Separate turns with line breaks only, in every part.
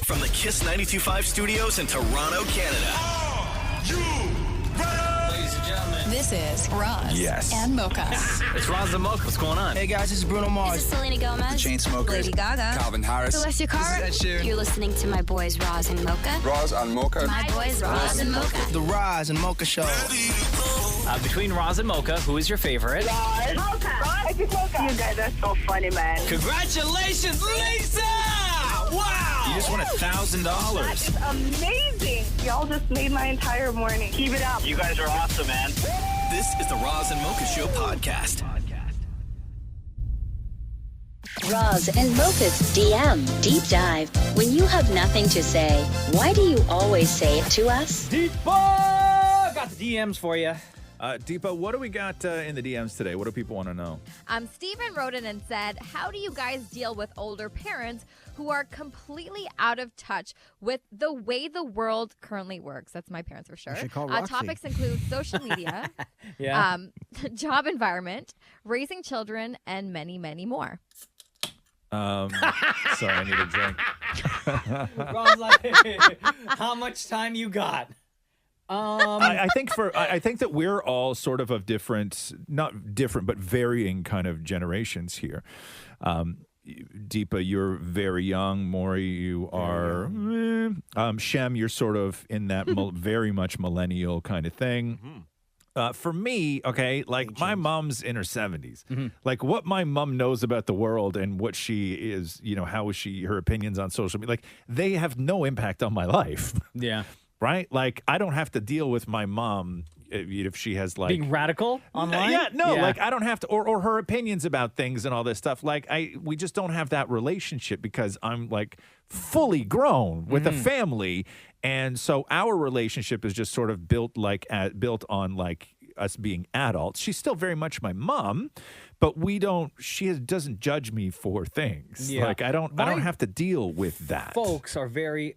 From the Kiss 92.5 studios in Toronto, Canada.
Are you ready?
Ladies and gentlemen,
This is Roz and Mocha.
it's Roz and Mocha. What's going on?
Hey guys, this is Bruno Mars.
This is Selena Gomez.
Chainsmokers.
Lady Gaga.
Calvin Harris.
Celestia Cara.
This is Ed Sheeran.
You're listening to my boys Roz and Mocha.
Roz and Mocha.
My boys Roz and Mocha.
The Roz and Mocha Show.
Between Roz and Mocha, who is your favorite?
You guys are so funny, man.
Congratulations, Lisa! Wow!
You just won $1,000.
It's amazing. Y'all just made my entire morning. Keep it up.
You guys are awesome, man. This is the Roz and Mocha Show podcast.
Roz and Mocha's DM Deep Dive. When you have nothing to say, why do you always say it to us?
Deepa! Got the DMs for you.
Deepa, what do we got in the DMs today? What do people want to know?
Stephen wrote in and said, how do you guys deal with older parents who are completely out of touch with the way the world currently works? That's my parents for sure.
should call Roxy.
Topics include social media,
Yeah.
job environment, raising children, and many, many more.
Sorry, I need a drink.
Roz, like, how much time you got?
I think that we're all sort of different, not different, but varying kind of generations here. Deepa, you're very young. Maury, you are. Shem, you're sort of in that very much millennial kind of thing. For me, okay, like my mom's in her 70s. Like what my mom knows about the world and what she is, how is her opinions on social media, like they have no impact on my life.
Yeah.
Right? Like I don't have to deal with my mom if she has like
Being radical online?
Like I don't have to, or her opinions about things and all this stuff. Like we just don't have that relationship because I'm like fully grown with a family. And so our relationship is just sort of built on like us being adults. She's still very much my mom, but she doesn't judge me for things.
Yeah.
Like I don't have to deal with that.
Folks are very,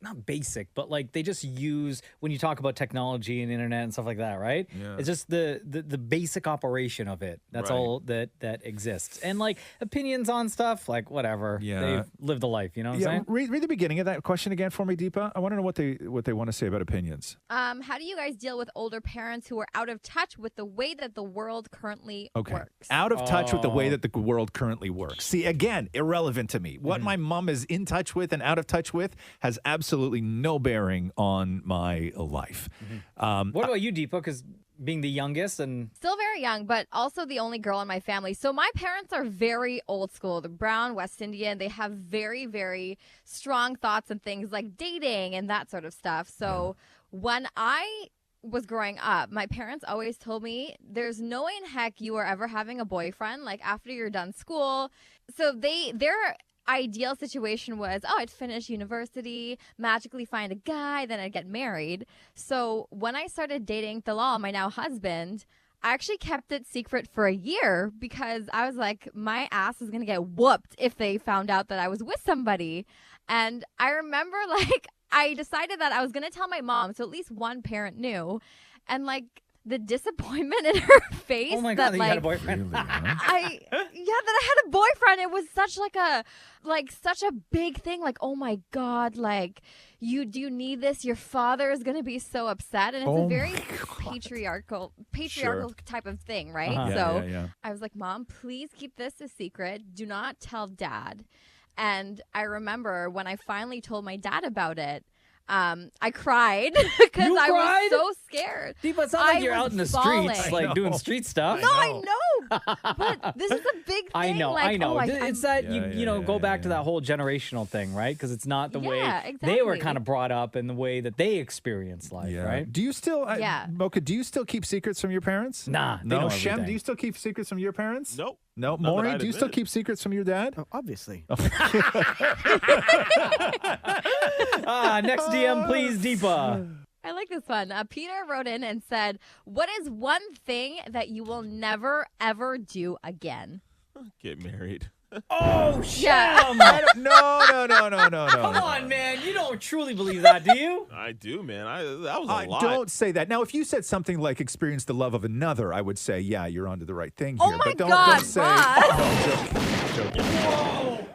not basic, but like they just use, when you talk about technology and internet and stuff like that, right?
Yeah.
It's just the basic operation of it. That's
Right.
all that exists. And like opinions on stuff, like whatever.
Yeah.
They've lived a life, you know what I'm saying?
Read the beginning of that question again for me, Deepa. I want to know what they want to say about opinions.
How do you guys deal with older parents who are out of touch with the way that the world currently
Okay.
works?
Out of touch with the way that the world currently works. See, again, irrelevant to me. What my mom is in touch with and out of touch with has absolutely no bearing on my life.
What about you, Deepa? Because being the youngest and
Still very young, but also the only girl in my family. So my parents are very old school. They're brown, West Indian. They have very, very strong thoughts and things like dating and that sort of stuff. So when I was growing up, my parents always told me there's no way in heck you are ever having a boyfriend like after you're done school. So their ideal situation was, I'd finish university, magically find a guy, then I'd get married. So when I started dating Thalal, my now husband, I actually kept it secret for a year because I was like, my ass is going to get whooped if they found out that I was with somebody. And I remember like I decided that I was going to tell my mom, so at least one parent knew. And like the disappointment in her face.
oh my God,
that
you had a
like
boyfriend.
that I had a boyfriend. It was such such a big thing. Like, oh my God, like do you need this? Your father is gonna be so upset. And it's a very patriarchal type of thing, right?
Uh-huh.
So
Yeah.
I was like, Mom, please keep this a secret. Do not tell Dad. And I remember when I finally told my dad about it, I cried because
You
I
cried?
was so scared.
Deepa, it's not like
I
you're
was
out in the
bawling.
streets, like doing street stuff.
No, I know, but this is a big thing.
I know.
Like,
Oh,
I'm-
it's that go back to
yeah.
that whole generational thing, right? Because it's not the way
Yeah,
they were
exactly.
kind of brought up and the way that they experienced life,
Yeah.
right?
Do you still,
Yeah.
Mocha, do you still keep secrets from your parents?
Nah, they
No,
know
Shem,
everything.
do you still keep secrets from your parents?
Nope.
No,
Not that
Maury,
I'd
do you still
admit.
keep secrets from your dad?
Oh, obviously.
Next DM, please, Deepa.
I like this one. Peter wrote in and said, "What is one thing that you will never ever do again?"
Get married.
Oh,
Yeah.
Shem!
No.
Come on, man. You don't truly believe that, do you?
I do, man. That was a lot.
Don't say that. Now, if you said something like experience the love of another, I would say, yeah, you're onto the right thing here.
Oh my
but don't
God,
say.
Roz.
Oh, I'm joking.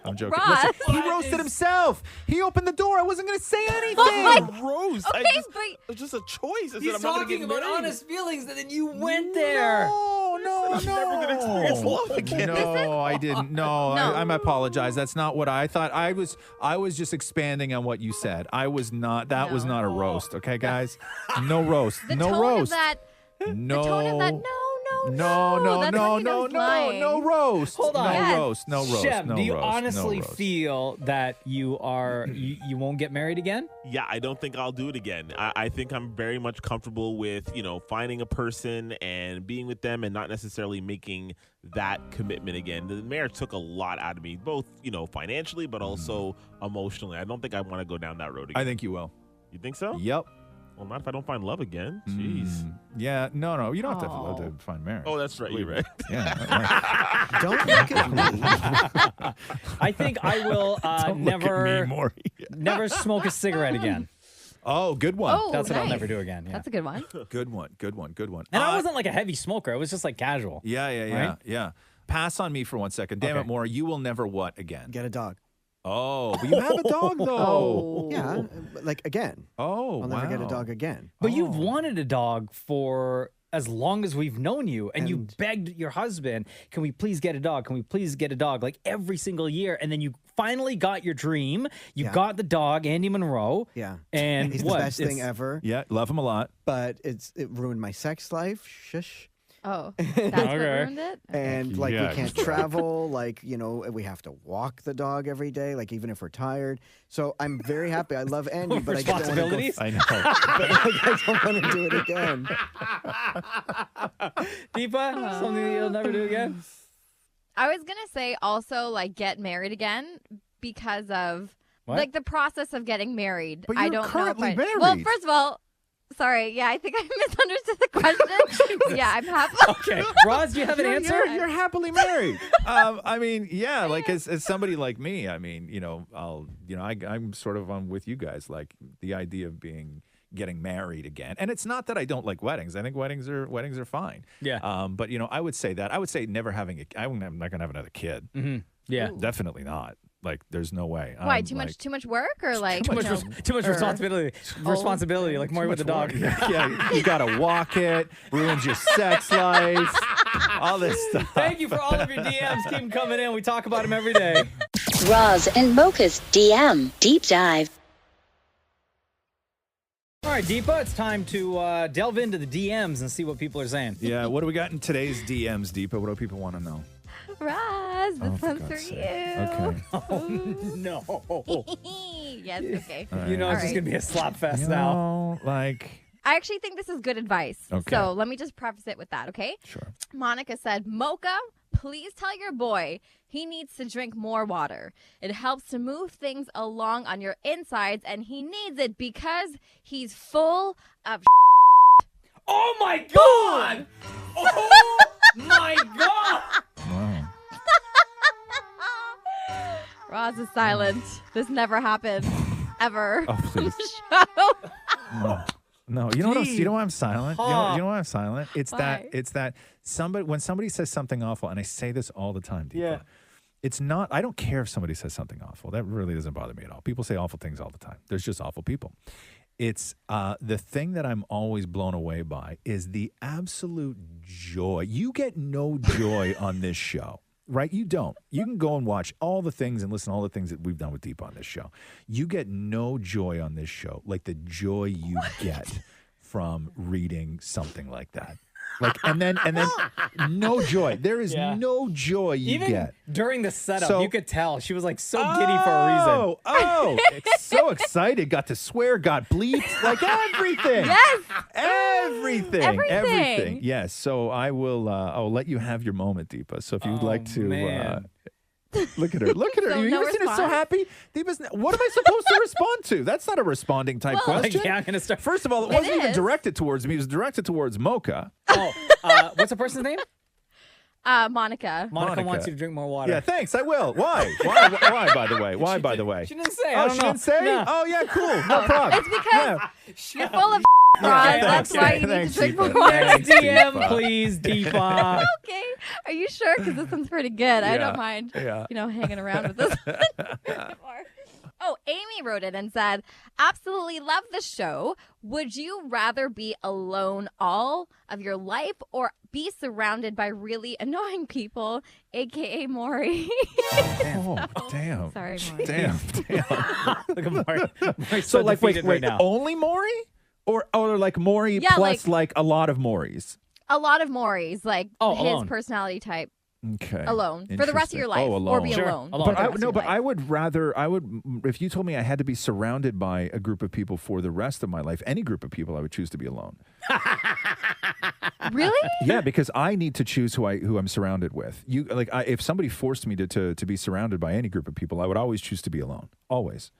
I'm joking.
Ross.
Listen, he roasted himself. He opened the door. I wasn't going to say anything.
Roast.
Okay,
it's just a choice. I said
He's
I'm not gonna
talking
get
about
married.
honest feelings, and then you went there.
No.
I'm never gonna experience love again.
No, I didn't. No,
No.
I apologize. That's not what I thought. I was just expanding on what you said. I was not. That was not a roast. Okay, guys. No roast.
The
no
tone
roast.
of that.
No.
The tone of that.
No,
That's like he was lying.
no roast.
Hold on.
No
Yes.
roast. No roast.
Shem,
no
do you
roast, no
honestly
roast.
feel that you won't get married again?
Yeah, I don't think I'll do it again. I think I'm very much comfortable with, finding a person and being with them and not necessarily making that commitment again. The marriage took a lot out of me, both, financially, but also emotionally. I don't think I want to go down that road again.
I think you will.
You think so?
Yep.
Well, not if I don't find love again. Jeez.
Yeah. No. You don't have to have love to find marriage.
Oh, that's right. You're right.
Yeah.
Don't look at me.
I think I will
Don't look at me, Maury.
never smoke a cigarette again.
Oh, good one.
Oh,
That's what I'll
nice.
never do again. Yeah.
That's a good one.
Good one.
And I wasn't like a heavy smoker. I was just like casual.
Yeah.
Right?
Pass on me for 1 second. Damn
Okay.
it, Maury. You will never what again?
Get a dog.
Oh, but you have a dog, though.
Oh.
Yeah, like again.
Oh,
I'll never get a dog again.
But you've wanted a dog for as long as we've known you, and you
And-
begged your husband, can we please get a dog? Can we please get a dog? Like every single year. And then you finally got your dream. You
Yeah.
got the dog, Andy Monroe.
Yeah.
And
He's
what?
the best thing
It's-
ever.
Yeah, love him a lot.
But it ruined my sex life. Shush.
Oh, that's what
Okay.
ruined it?
And like
Yeah,
we can't travel, like, we have to walk the dog every day, like even if we're tired. So I'm very happy. I love Andy, but I just don't want to go.
Responsibilities?
I know.
But I don't want to do it again.
Deepa, something that you'll never do again?
I was going to say also, like, get married again because of,
What?
like, the process of getting married.
But
I
you're
don't know
currently
if Well,
married.
first of all, sorry. Yeah, I think I misunderstood the question. Yeah, I'm happy.
Okay. Roz, do you have an answer?
You're happily married. I mean, yeah, like as somebody like me, I mean, I'm sort of on with you guys, like the idea of getting married again. And it's not that I don't like weddings. I think weddings are fine.
Yeah.
But I would say that. I would say never having I'm not gonna have another kid.
Mm-hmm. Yeah.
Definitely not. Like, there's no way.
Why?
I'm
Too
like-
much work or like
Too much,
no?
too much
Or-
responsibility, like Maury with the dog.
Yeah, you gotta walk it, ruins your sex life, all this stuff.
Thank you for all of your DMs. Keep them coming in. We talk about them every day.
Roz and Mocha's DM Deep Dive.
All right, Deepa, it's time to delve into the DMs and see what people are saying.
Yeah, what do we got in today's DMs, Deepa? What do people want to know?
Roz, this
for
one's
God's
for
sake.
you.
Okay.
No.
Yes, okay.
You know,
All
it's just
right.
going to be a slap fest now.
Like,
I actually think this is good advice.
Okay.
So let me just preface it with that, okay?
sure.
Monica said, Mocha, please tell your boy he needs to drink more water. It helps to move things along on your insides, and he needs it because he's full of
Oh, my God! Oh, my God!
Wow.
Roz is silent. This never happened. Ever.
Oh, please.
Show.
No, you know what? You know why I'm silent? You know why I'm silent? It's
Why?
that when somebody says something awful, and I say this all the time, Deepa,
Yeah.
it's not. I don't care if somebody says something awful. That really doesn't bother me at all. People say awful things all the time. There's just awful people. It's the thing that I'm always blown away by is the absolute joy. You get no joy on this show. Right? You don't. You can go and watch all the things and listen to all the things that we've done with Deepa on this show. You get no joy on this show like the joy you get from reading something like that. Like, and then no joy. There is
Yeah.
no joy you
Even
get.
during the setup,
So-
you could tell she was like so giddy for a reason.
Oh, so excited. Got to swear, got bleeped, like everything.
Yes.
Everything. Yes. So I will let you have your moment, Deepa. So if you'd like to
man.
look at her. Look at her.
So
You
no
ever seen her so
response?
happy? Deepa's, what am I supposed to respond to? That's not a responding type
Well,
question.
Yeah, I'm going to start.
First of all, it
It
wasn't even
is.
directed towards me. It was directed towards Mocha.
Oh, what's the person's name?
Monica.
Monica wants you to drink more water.
Yeah, thanks. I will. Why? Why? By the way. Why? By the way.
She didn't say.
Oh,
I don't
she
know.
didn't say.
No.
Oh, yeah. Cool. No problem.
It's because you're full of Roz. That's why you need to drink more
Deepa.
water.
Next DM, please, Deepa.
Okay. Are you sure? Because this one's pretty good. I
Yeah.
don't mind,
Yeah.
hanging around with this one. Oh, Amy wrote it and said, absolutely love the show. Would you rather be alone all of your life or be surrounded by really annoying people, a.k.a. Maury?
Oh, damn.
Sorry, Maury.
Damn.
Look at Maury. Maury's
So,
so
like, wait,
defeated right now.
only Maury? Or like Maury
Yeah,
plus like a lot of Maury's?
A lot of Maury's, like his
alone.
personality type.
Okay.
Alone. For the rest of your life.
Oh, alone.
Or be
Sure.
alone.
Alone.
for
But
the
I,
rest of
no,
your
but
life.
I would, if you told me I had to be surrounded by a group of people for the rest of my life, any group of people, I would choose to be alone.
Really?
Yeah, because I need to choose who I'm surrounded with. If somebody forced me to be surrounded by any group of people, I would always choose to be alone. Always.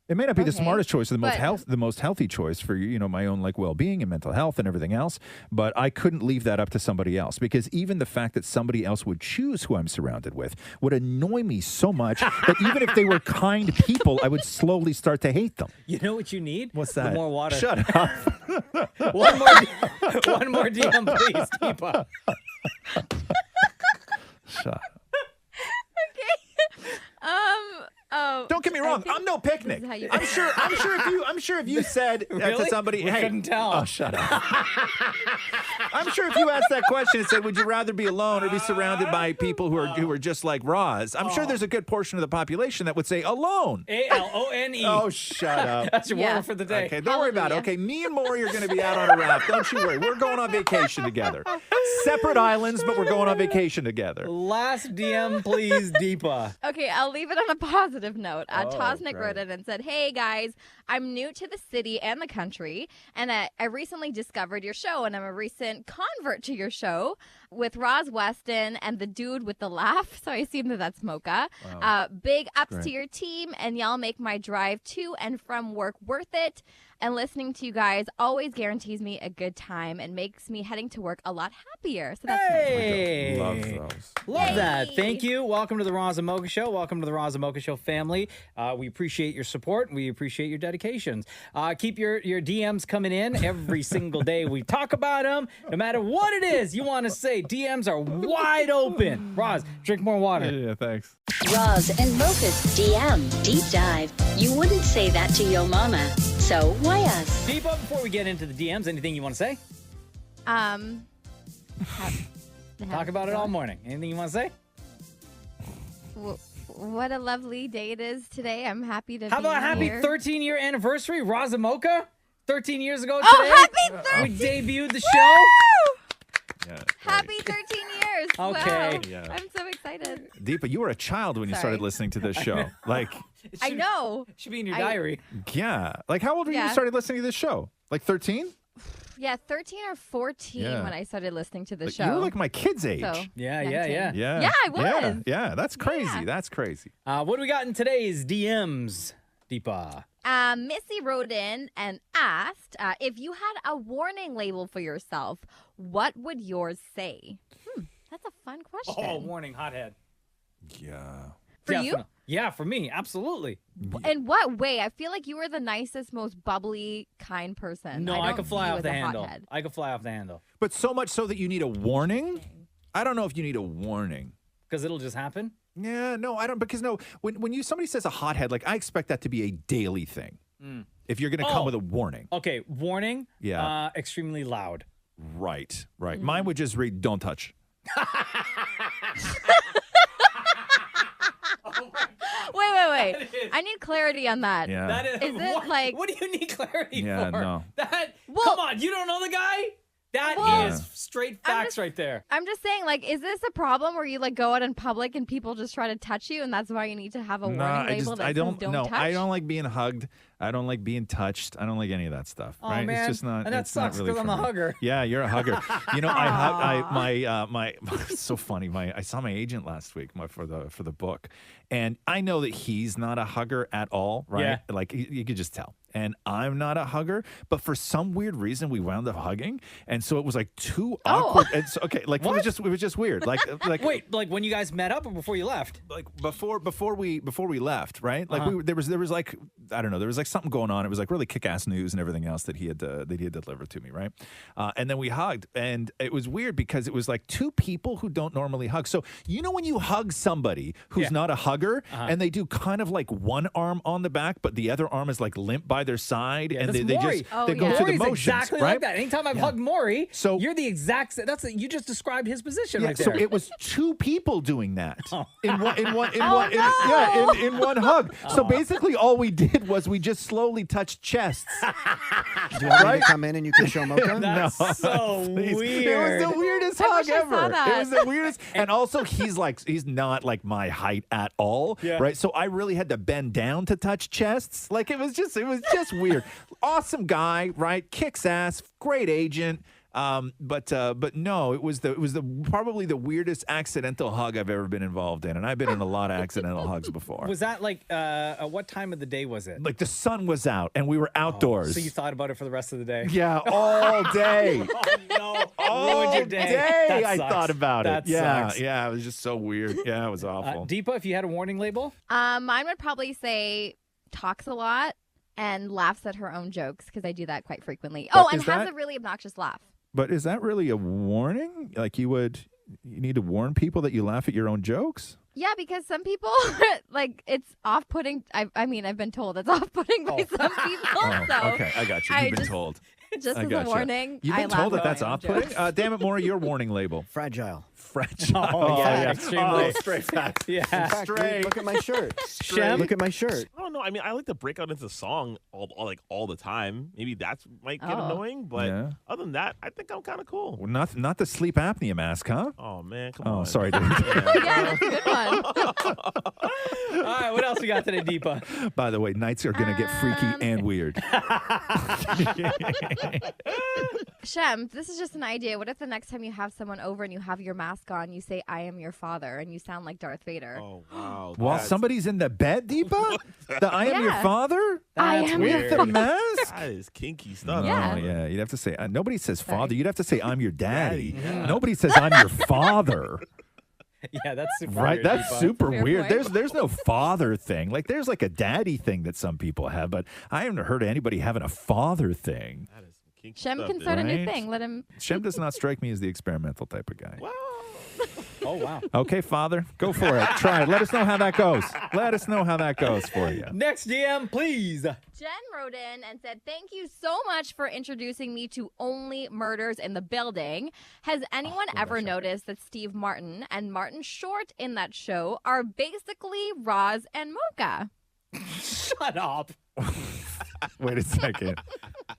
It may not be the
Okay,
smartest choice or
but-
the most healthy choice for my own like well-being and mental health and everything else, but I couldn't leave that up to somebody else, because even the fact that somebody else would choose who I'm surrounded with would annoy me so much that even if they were kind people, I would slowly start to hate them.
You know what you need?
What's that?
More water.
Shut up.
One more DM, please, Deepa.
Shut up.
Oh.
Don't get me wrong. I'm no picnic.
this is how you-
I'm sure if you said to
Really?
somebody,
We
"Hey,"
couldn't tell.
Oh, shut up. I'm sure if you asked that question and said, "Would you rather be alone or be surrounded by people who are just like Roz?" I'm sure there's a good portion of the population that would say alone.
ALONE.
Oh, shut up.
That's your
Yeah.
word for the day.
Okay, don't worry about it. Okay, me and Maury are going to be out on a raft. Don't you worry. We're going on vacation together. Separate islands, but we're going on vacation together.
Last DM, please, Deepa.
Okay, I'll leave it on a positive note. Tosnick
great.
wrote it and said, "Hey guys, I'm new to the city and the country, and I recently discovered your show, and I'm a recent convert to your show with Roz Weston and the dude with the laugh." So I assume that's Mocha. Big ups
Great.
to your team, and y'all make my drive to and from work worth it. And listening to you guys always guarantees me a good time and makes me heading to work a lot happier. So that's nice.
Hey.
Love those.
Love that.
Yay.
Thank you. Welcome to the Roz and Mocha Show. Welcome to the Roz and Mocha Show family. We appreciate your support. We appreciate your dedications. Keep your DMs coming in every single day. We talk about them. No matter what it is you want to say, DMs are wide open. Roz, drink more water.
Yeah, thanks.
Roz and Mocha's DM Deep Dive. You wouldn't say that to your mama, so why us?
Deepa, before we get into the DMs, anything you want to say? Talk about it all morning. Anything you want to say?
What a lovely day it is today. I'm happy to
How
be
about happy
here.
13-year anniversary, Roz and Mocha? 13 years ago today.
Oh, happy 13!
We debuted the show.
Yeah,
Happy 13 years.
Okay.
Wow.
Yeah.
I'm so excited.
Deepa, you were a child when you started
Sorry.
listening to this show. Like,
I know.
Should be in your
I-
diary.
yeah. Like, how old were you when you
Yeah.
started listening to this show? Like 13?
Yeah, 13 or 14
Yeah.
when I started listening to the
Like,
show.
you were like my kid's age.
So,
Yeah.
Yeah.
Yeah, I was.
Yeah, that's crazy.
Yeah.
That's crazy.
What do we got in today's DMs, Deepa?
Missy wrote in and asked if you had a warning label for yourself, what would yours say? That's a fun question.
Oh, warning, hothead.
Yeah.
For you?
Definitely. Yeah, for me, absolutely.
In what way? I feel like you were the nicest, most bubbly, kind person.
No, I
don't
could fly
view you
off
as
the
a
handle.
hothead.
I could fly off the handle
But so much so that you need a warning? I don't know if you need a warning.
because it'll just happen.
Yeah, no, I don't. Because no, when somebody says a hothead, like I expect that to be a daily thing. If you're going to
Oh.
come with a warning.
Okay, warning.
Yeah.
Extremely loud.
Right. Mine would just read, "Don't touch."
Wait. I need clarity on that.
Yeah.
That is.
Is it
what,
like-
What do you need clarity
Yeah,
for?
no.
That.
Well-
come on, you don't know the guy? That is
Well-
straight
I'm
facts
just-
right there.
I'm just saying, like, is this a problem where you like go out in public and people just try to touch you, and that's why you need to have a warning label that
I
says
don't.
"Don't
No,
touch"?
I don't like being hugged. I don't like being touched. I don't like any of that stuff.
Oh,
right?
man.
It's just not.
And that
it's not
sucks
really
'cause I'm
for
a
me.
hugger.
Yeah, you're a hugger. My it's so funny. I saw my agent last week for the book, and I know that he's not a hugger at all. Right?
Yeah.
Like you could just tell. And I'm not a hugger, but for some weird reason we wound up hugging, and so it was like too awkward. And so, okay, like it was just weird. Like
Wait, like when you guys met up or before you left?
Like before we left, right? Like there was like, I don't know, there was like something going on. It was like really kick-ass news and everything else that he had delivered to me, right? And then we hugged, and it was weird because it was like two people who don't normally hug. So you know when you hug somebody who's not a hugger, and they do kind of like one arm on the back, but the other arm is like limp by their side, and they go through the
Maury's
motions,
exactly
right?
like that. Anytime I've hugged Maury,
so
you're the exact. You just described his position right there.
So it was two people doing that in one hug.
Oh.
So basically, all we did was we just slowly touched chests.
Do you want me to come in and you can show Mocha?
That's so
Please.
weird.
It was the weirdest
I
hug
wish I saw
ever.
that.
It was the weirdest. And also, he's not like my height at all, right? So I really had to bend down to touch chests. Like it was just weird. Awesome guy, right? Kicks ass, great agent. But no, it was probably the weirdest accidental hug I've ever been involved in, and I've been in a lot of accidental hugs before.
Was that like what time of the day was it?
Like the sun was out and we were outdoors.
So you thought about it for the rest of the day?
Yeah, all day.
No,
all
ruined your day. That
I
sucks.
thought about
That
it. Yeah,
sucks.
yeah, it was just so weird. Yeah, it was awful.
Deepa, if you had a warning label?
Mine would probably say talks a lot and laughs at her own jokes because I do that quite frequently.
But
And
is
has
that-
a really obnoxious laugh.
But is that really a warning? Like you need to warn people that you laugh at your own jokes?
Yeah, because some people, like, it's off-putting. I mean, I've been told it's off-putting by some people.
Oh,
so
okay, I got you. You've been told.
Just
I
as a
gotcha.
warning,
You've been
I
told
laugh
that
at
that's
my own
off-putting?
jokes.
Damn it, Maury, your warning label.
Fragile.
Fragile.
Oh, yeah,
yeah.
extremely.
Oh, straight facts.
Yeah.
In fact, look at my shirt.
Shem?
Look at my shirt.
I don't know. I mean, I like to break out into song all the time. Maybe that's might get
Oh.
annoying, but
Yeah.
other than that, I think I'm kind of cool.
Well, not the sleep apnea mask, huh?
Oh man, come
Oh,
on.
sorry, dude.
Yeah, that's a good one.
All right, what else we got today, Deepa?
By the way, nights are going to get freaky and weird.
Shem, this is just an idea. What if the next time you have someone over and you have your mask on, you say, "I am your father," and you sound like Darth Vader?
Oh wow.
While
That's-
somebody's in the bed, Deepa? The I am your
Yeah.
father?
I
That's
am
weird.
With the mask?
That is kinky stuff.
Yeah.
Oh, yeah. You'd have to say, nobody says father. You'd have to say, I'm your daddy.
Daddy.
Nobody says, I'm your father.
Yeah, that's super
Right?
weird,
That's
Deepa.
super
Fair
weird.
point.
There's no father thing. Like, there's like a daddy thing that some people have, but I haven't heard of anybody having a father thing.
That is some kinky
Shem
stuff,
can
dude.
start a new
Right?
thing. Let him.
Shem does not strike me as the experimental type of guy.
Oh, wow.
Okay, father, go for it. Try it. Let us know how that goes. Let us know how that goes for you.
Next DM, please.
Jen wrote in and said, "Thank you so much for introducing me to Only Murders in the Building. Has anyone ever noticed that Steve Martin and Martin Short in that show are basically Roz and Mocha?"
Shut up.
Wait a second.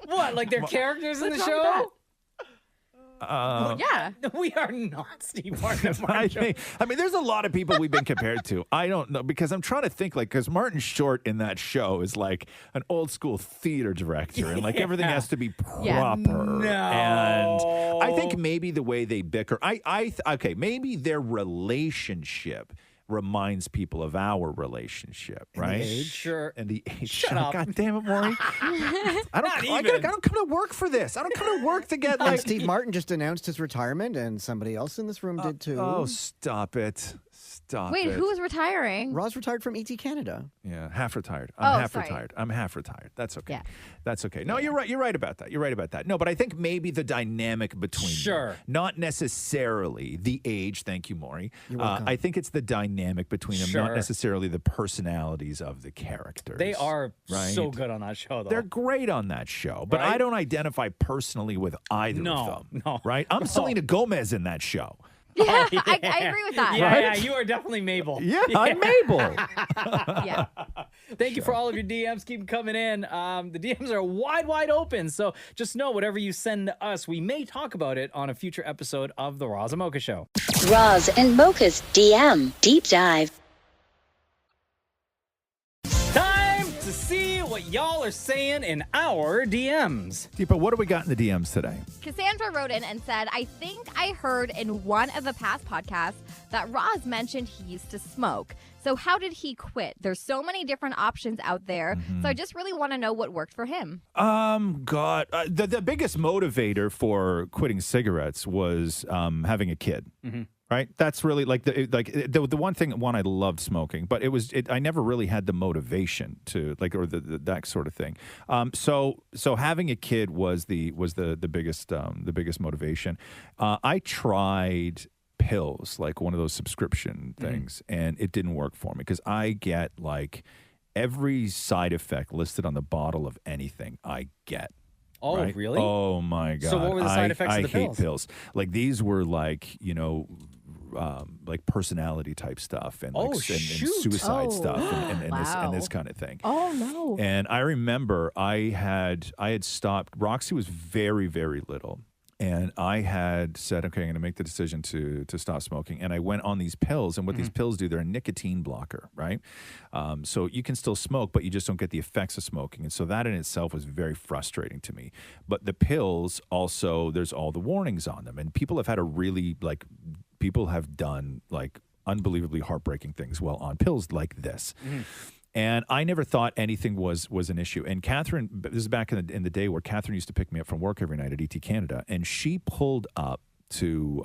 What, like they're characters in the
What's wrong with
show?
Yeah.
We are not Steve Martin. and
I
Martin Short.
mean, there's a lot of people we've been compared to. I don't know, because I'm trying to think, like, because Martin Short in that show is like an old school theater director, and like everything has to be proper.
Yeah.
No.
And I think maybe the way they bicker, okay, maybe their relationship reminds people of our relationship, right?
age?
Sure.
And the age.
Shut up.
God damn it, Maury. I don't come to work for this. I don't come to work to get
And
like.
Steve Martin just announced his retirement, and somebody else in this room did too.
Oh, stop it. Stop
Wait,
it.
who's retiring?
Roz retired from ET Canada.
Yeah, half retired.
Oh,
I'm half
sorry.
retired. I'm half retired. That's okay.
Yeah.
That's okay. No, you're right. You're right about that. You're right about that. No, but I think maybe the dynamic between them,
Sure.
not necessarily the age. Thank you, Maury.
You're welcome.
I think it's the dynamic between them, not
Sure.
necessarily the personalities of the characters.
They are
right?
so good on that show, though.
They're great on that show, but
Right?
I don't identify personally with either
No,
of them.
no,
Right? I'm
no.
Selena Gomez in that show.
Yeah, I agree with that.
yeah,
Right?
yeah, you are definitely Mabel.
Yeah, I'm Mabel.
Yeah.
Thank you for all of your DMs. Keep them coming in. The DMs are wide open. So just know whatever you send to us, we may talk about it on a future episode of The Roz and Mocha Show.
Roz and Mocha's DM Deep Dive.
Time to see what y'all are saying in our DMs.
Deepa, what do we got in the DMs today?
Cassandra wrote in and said, I think I heard in one of the past podcasts that Roz mentioned he used to smoke. So how did he quit? There's so many different options out there. So I just really want to know what worked for him.
God, the biggest motivator for quitting cigarettes was having a kid. Right, that's really like the one thing. I loved smoking, but I never really had the motivation to or that sort of thing. So having a kid was the biggest motivation. I tried pills, like one of those subscription things, and it didn't work for me because I get like every side effect listed on the bottle of anything I get.
Oh,
right?
really?
Oh my God!
So what were the side effects of the pills?
I hate pills. Like these were like like personality type stuff and and suicide stuff and this kind of thing.
Oh no!
And I remember I had stopped. Roxy was very, very little. And I had said, okay, I'm going to make the decision to stop smoking. And I went on these pills. And what these pills do, they're a nicotine blocker, right? So you can still smoke, but you just don't get the effects of smoking. And so that in itself was very frustrating to me. But the pills also, there's all the warnings on them. And people have had people have done like unbelievably heartbreaking things while on pills like this. And I never thought anything was an issue. And Catherine, this is back in the day where Catherine used to pick me up from work every night at ET Canada, and she pulled up to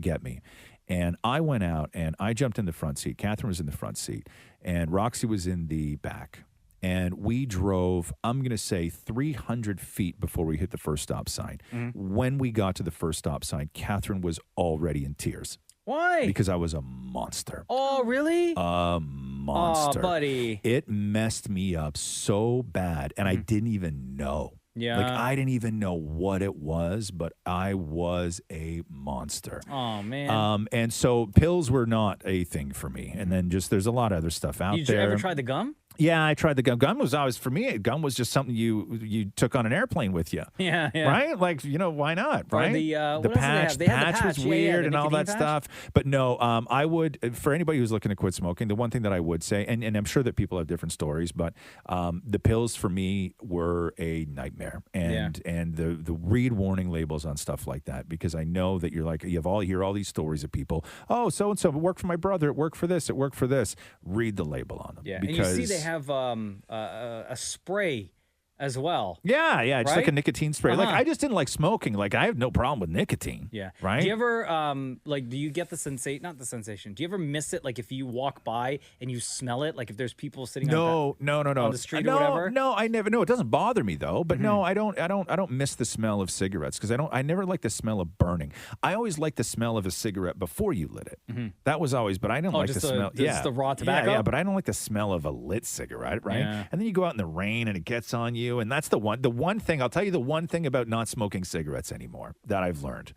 get me. And I went out and I jumped in the front seat. Catherine was in the front seat, and Roxy was in the back. And we drove, I'm going to say 300 feet before we hit the first stop sign. When we got to the first stop sign, Catherine was already in tears.
Why?
Because I was a monster.
Oh, really?
A monster.
Oh, buddy.
It messed me up so bad, and I didn't even know.
Yeah.
Like, I didn't even know what it was, but I was a monster.
Oh, man.
And so pills were not a thing for me. And then there's a lot of other stuff out there.
Did you ever try the gum?
Yeah, I tried the gum. Gum was always, for me, gum was just something you took on an airplane with you.
Yeah.
Right? Like, why not,
Or
right?
the
patch.
they
The
had the
patch was
patch. Yeah,
weird
the
and all that
nicotine patch.
stuff. But no, I would, for anybody who's looking to quit smoking, the one thing that I would say, and I'm sure that people have different stories, but the pills for me were a nightmare. And the read warning labels on stuff like that, because I know that you're like, you hear all these stories of people, oh, so-and-so, it worked for my brother, it worked for this, it worked for this. Read the label on them.
Yeah,
because,
and you see they have a spray as well.
Yeah, just like
right?
a nicotine spray. Like, I just didn't like smoking. Like, I have no problem with nicotine.
Yeah.
Right?
Do you ever, do you get the sensation, not the sensation, do you ever miss it, like if you walk by and you smell it, like if there's people sitting on the street or whatever?
No, I never, no, it doesn't bother me though, but no, I don't miss the smell of cigarettes because I never like the smell of burning. I always like the smell of a cigarette before you lit it. That was always, but I don't like the smell.
Just the raw tobacco?
Yeah, but I don't like the smell of a lit cigarette, right?
Yeah.
And then you go out in the rain and it gets on you, and that's the one thing, I'll tell you the one thing about not smoking cigarettes anymore that I've learned.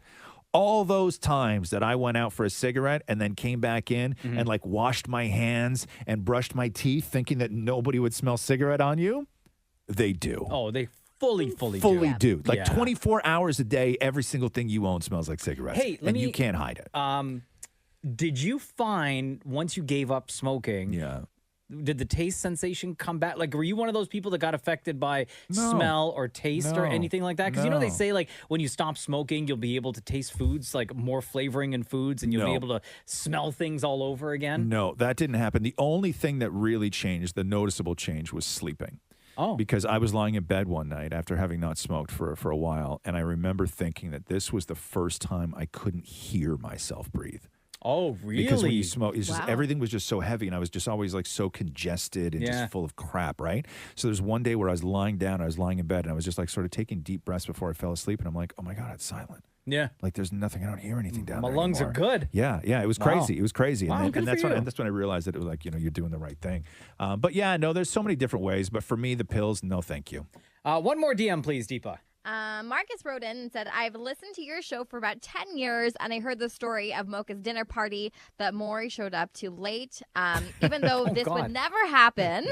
All those times that I went out for a cigarette and then came back in and like washed my hands and brushed my teeth thinking that nobody would smell cigarette on you, they do.
Oh, they fully
do. Like 24 hours a day, every single thing you own smells like cigarettes.
Hey,
you can't hide it.
Did you find once you gave up smoking, did the taste sensation come back? Like, were you one of those people that got affected by smell or taste or anything like that? Because, they say, like, when you stop smoking, you'll be able to taste foods, like more flavoring in foods, and you'll be able to smell things all over again?
No, that didn't happen. The only thing that really changed, the noticeable change, was sleeping.
Oh.
Because I was lying in bed one night after having not smoked for a while, and I remember thinking that this was the first time I couldn't hear myself breathe.
Oh, really?
Because when you smoke, it's just everything was just so heavy, and I was just always like so congested and just full of crap, right? So there's one day where I was lying down, I was lying in bed, and I was just like sort of taking deep breaths before I fell asleep, and I'm like, oh my God, it's silent.
Yeah.
Like there's nothing, I don't hear anything down
My
there
lungs
anymore.
are good.
Yeah, it was crazy. It was crazy.
Wow,
and
good
that's
for you.
that's when I realized that it was like, you're doing the right thing. But yeah, no, there's so many different ways, but for me, the pills, no thank you.
One more DM, please, Deepa.
Marcus wrote in and said, I've listened to your show for about 10 years, and I heard the story of Mocha's dinner party that Maury showed up to late, even though this would never happen.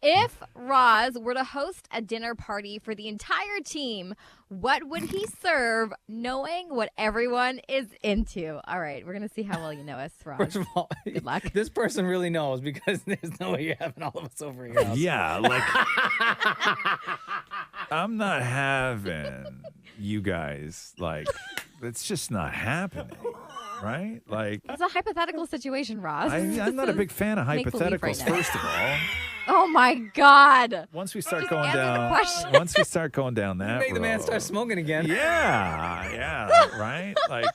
If Roz were to host a dinner party for the entire team, what would he serve, knowing what everyone is into? All right, we're going to see how well you know us, Roz.
First of all,
good luck.
This person really knows because there's no way you're having all of us over here.
Yeah, like I'm not having you guys. Like, it's just not happening, right? Like,
It's a hypothetical situation, Roz.
I'm not a big fan of
make-believe
hypotheticals.
right now.
First of all,
Oh my God!
once we start
Just
going
answer the
down,
question.
once we start going down that
Make the man
road-
start smoking again.
Yeah, right? Like,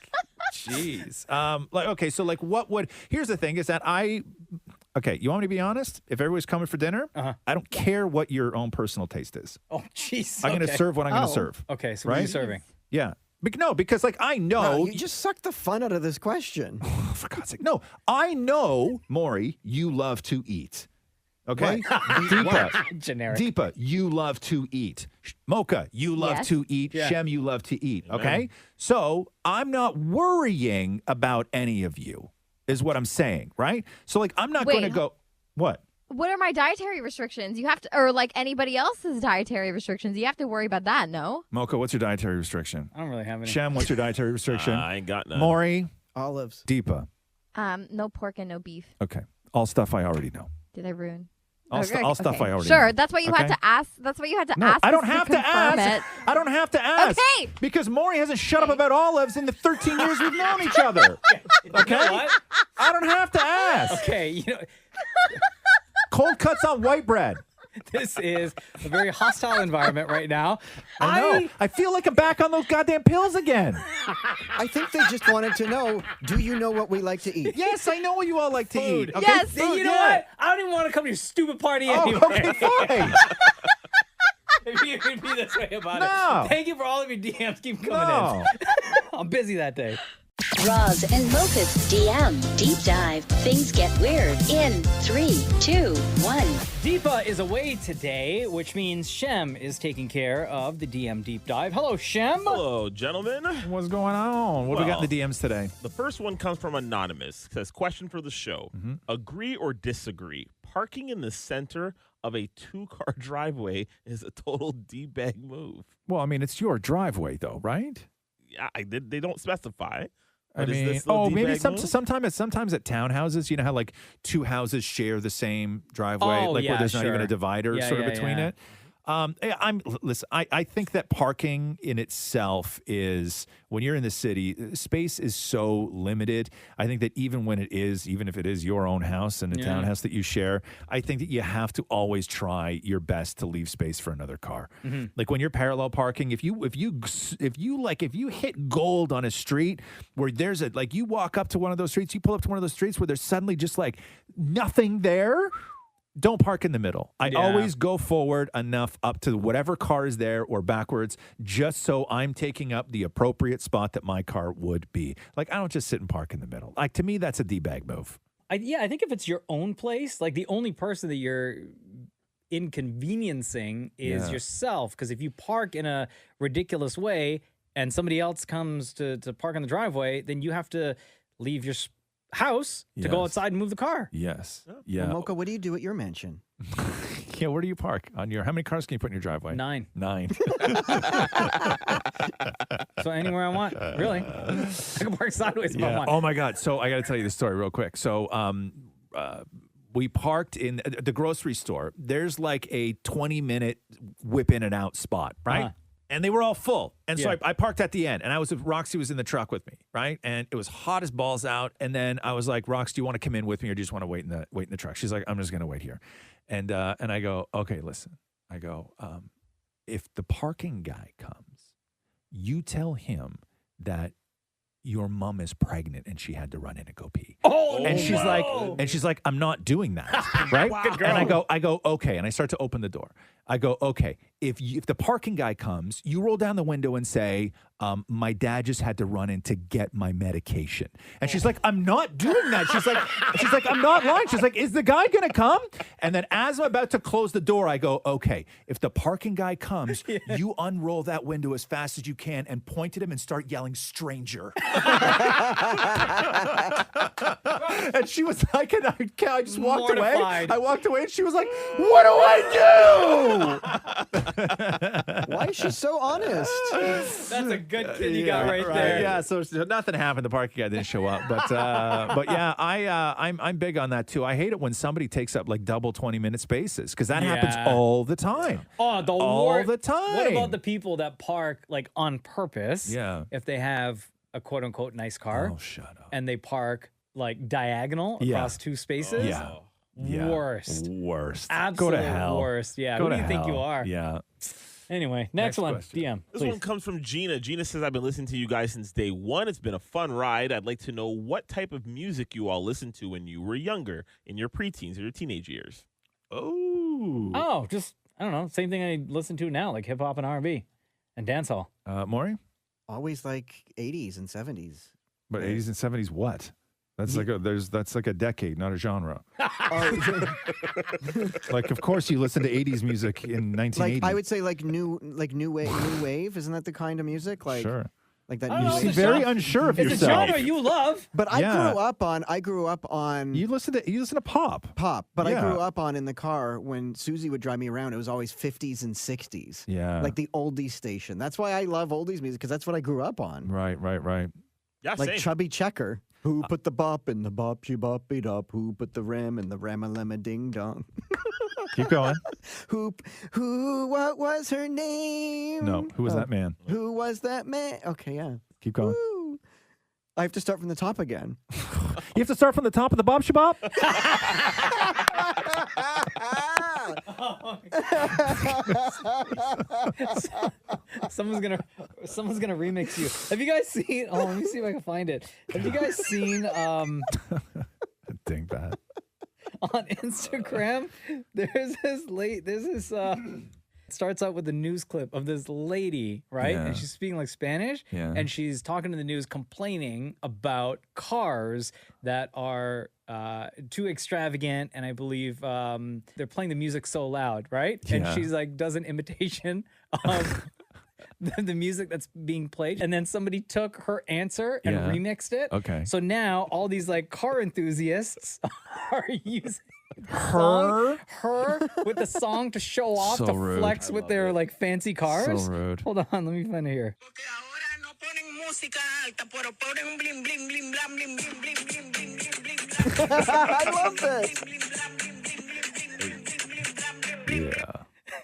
jeez. Like, okay, so like what would, here's the thing is that okay, you want me to be honest? If everybody's coming for dinner, I don't care what your own personal taste is.
Oh, jeez.
I'm going to serve what I'm going to serve.
Okay, so what are you
Right?
serving?
Yeah. No, because like I know.
Wow, you just sucked the fun out of this question.
For God's sake. No, I know, Maury, you love to eat. Okay? Deepa,
Generic.
Deepa, you love to eat. Mocha, you love
Yes.
to eat.
Yeah.
Shem, you love to eat. Okay? So I'm not worrying about any of you, is what I'm saying, right? So like I'm not going to
Wait.
go. What?
What are my dietary restrictions? You have to, or like anybody else's dietary restrictions, you have to worry about that, no?
Mocha, what's your dietary restriction?
I don't really have any.
Shem, what's your dietary restriction?
I ain't got none.
Maury,
Olives.
Deepa.
No pork and no beef.
Okay. All stuff I already know.
Did I ruin?
All stuff I already
Sure,
know.
that's why you had
Okay?
to ask. That's why you had to
No,
ask.
I don't
us
have to
confirm
ask.
it.
I don't have to ask.
Okay.
Because Maury hasn't shut up about olives in the 13 years we've known each other. Okay?
You know what?
I don't have to ask.
Okay, you know,
Cold cuts on white bread.
this is a very hostile environment right now.
I know. I feel like I'm back on those goddamn pills again.
I think they just wanted to know, do you know what we like to eat?
Yes, I know what you all like to
Food.
eat. Okay?
Yes.
Then you know
yeah.
what? I don't even want to come to your stupid party
Oh,
anyway.
okay, fine.
If you can be this way about
No.
it. Thank you for all of your DMs. Keep coming
No.
in. I'm busy that day.
Roz and Mocha's DM Deep Dive. Things get weird in 3, 2, 1.
Deepa is away today, which means Shem is taking care of the DM Deep Dive. Hello, Shem.
Hello, gentlemen.
What's going on? What do we got in the
Well,
DMs today?
The first one comes from Anonymous. It says, question for the show. Agree or disagree? Parking in the center of a 2-car driveway is a total D-bag move.
Well, I mean, it's your driveway, though, right?
Yeah, they don't specify.
I
But is
mean,
this still a
maybe
D-bag move?
sometimes at townhouses, you know how like two houses share the same driveway,
Oh,
like
yeah,
where there's not even
sure.
a divider
Yeah,
sort of
yeah,
between
yeah.
it. Listen. I think that parking in itself is, when you're in the city, space is so limited. I think that even if it is your own house and a
Yeah.
townhouse that you share, I think that you have to always try your best to leave space for another car.
Mm-hmm.
Like when you're parallel parking, if you hit gold on a street where there's you walk up to one of those streets, you pull up to one of those streets where there's suddenly just like nothing there. Don't park in the middle. I
Yeah.
always go forward enough up to whatever car is there or backwards, just so I'm taking up the appropriate spot that my car would be. Like, I don't just sit and park in the middle. Like, to me, that's a D-bag move.
I think if it's your own place, like the only person that you're inconveniencing is
Yeah.
yourself. Because if you park in a ridiculous way and somebody else comes to park in the driveway, then you have to leave your house to go
Yes.
outside and move the car.
Yes.
Well,
Yeah.
Mocha, what do you do at your mansion?
Yeah, where do you park? How many cars can you put in your driveway?
9.
9.
So anywhere I want, really. I can park sideways if I
Yeah.
want.
Oh my God. So I got to tell you the story real quick. So we parked in the grocery store. There's like a 20-minute whip in and out spot, right?
Uh-huh.
And they were all full. And so
Yeah.
I parked at the end. And Roxy was in the truck with me, right? And it was hot as balls out. And then I was like, Rox, do you want to come in with me or do you just want to wait in the truck? She's like, I'm just going to wait here. And I go, okay, listen. I go, if the parking guy comes, you tell him that your mom is pregnant and she had to run in and go pee.
Oh,
And she's like, I'm not doing that, right?
Good girl.
And I go, okay. And I start to open the door. I go, okay, if the parking guy comes, you roll down the window and say, my dad just had to run in to get my medication. And she's like, I'm not doing that. She's like, I'm not lying. She's like, is the guy going to come? And then as I'm about to close the door, I go, okay, if the parking guy comes, you unroll that window as fast as you can and point at him and start yelling, stranger. And she was like, I just walked away. I walked away and she was like, what do I do?
Why is she so honest?
That's a good kid you got right there.
Yeah, so nothing happened. The parking guy didn't show up. But yeah, I'm big on that too. I hate it when somebody takes up like double 20-minute spaces because that happens all the time.
Oh,
all the time.
What about the people that park like on purpose?
Yeah.
If they have a quote unquote nice car.
Oh, shut up.
And they park like diagonal across two spaces.
Yeah.
Worst. Absolute
Go to hell.
worst. Yeah.
Go
Who
to
do you think
hell.
you are?
Yeah.
Anyway, next one.
question.
DM.
This
Please.
one comes from Gina. Gina says, I've been listening to you guys since day one. It's been a fun ride. I'd like to know what type of music you all listened to when you were younger, in your preteens or your teenage years.
Oh, just, I don't know. Same thing I listen to now, like hip hop and R&B and dancehall.
Maury?
Always like 80s and 70s.
But 80s and 70s what? That's like a decade, not a genre. Like, of course, you listen to 80s music in 1980.
Like I would say, like new wave. Isn't that the kind of music? Like,
sure.
Like that.
You seem very unsure of
it's
yourself.
It's a genre you love.
But I grew up on.
You listen to pop.
Pop. But I grew up on in the car when Susie would drive me around. It was always 50s and 60s.
Yeah.
Like the oldies station. That's why I love oldies music because that's what I grew up on.
Right.
Yeah,
like
same.
Chubby Checker. Who put the bop in the bop, she bop it up? Who put the ram in the ram-a-lemma ding dong?
Keep going.
What was her name?
No, who was that man?
Who was that man? Okay, yeah.
Keep going.
Woo. I have to start from the top again.
You have to start from the top of the Bob Shabop?
Someone's gonna remix you. Have you guys seen? Oh, let me see if I can find it. Have you guys seen?
Dingbat.
On Instagram, there's this. Starts out with a news clip of this lady, right?
Yeah.
And she's speaking like Spanish, and she's talking to the news, complaining about cars that are too extravagant, and I believe they're playing the music so loud, right? And she's like, does an imitation of the music that's being played, and then somebody took her answer and remixed it.
Okay.
So now all these like car enthusiasts are using
her
with the song to show off,
So
to
rude.
flex with their like fancy cars.
So rude.
Hold on, let me find it here.
I love this.
Yeah.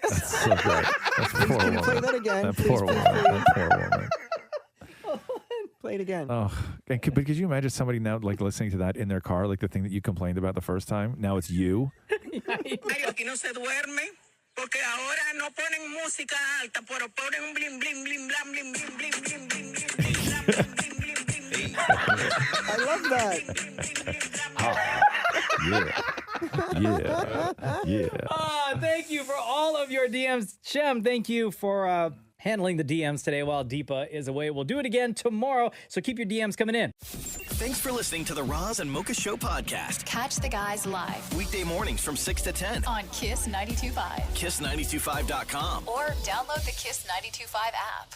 That's so great. That's poor
Can you
woman.
play that again?
That
Please,
poor
please,
woman.
please.
That poor woman.
Play it again.
Oh, but could you imagine somebody now like listening to that in their car, like the thing that you complained about the first time? Now it's you.
I love that.
Yeah. Thank you for all of your DMs. Shem, thank you for handling the DMs today while Deepa is away. We'll do it again tomorrow, so keep your DMs coming in.
Thanks for listening to the Roz and Mocha Show podcast.
Catch the guys live
Weekday mornings from 6 to 10.
on Kiss 92.5
Kiss925.com.
or download the Kiss 92.5 app.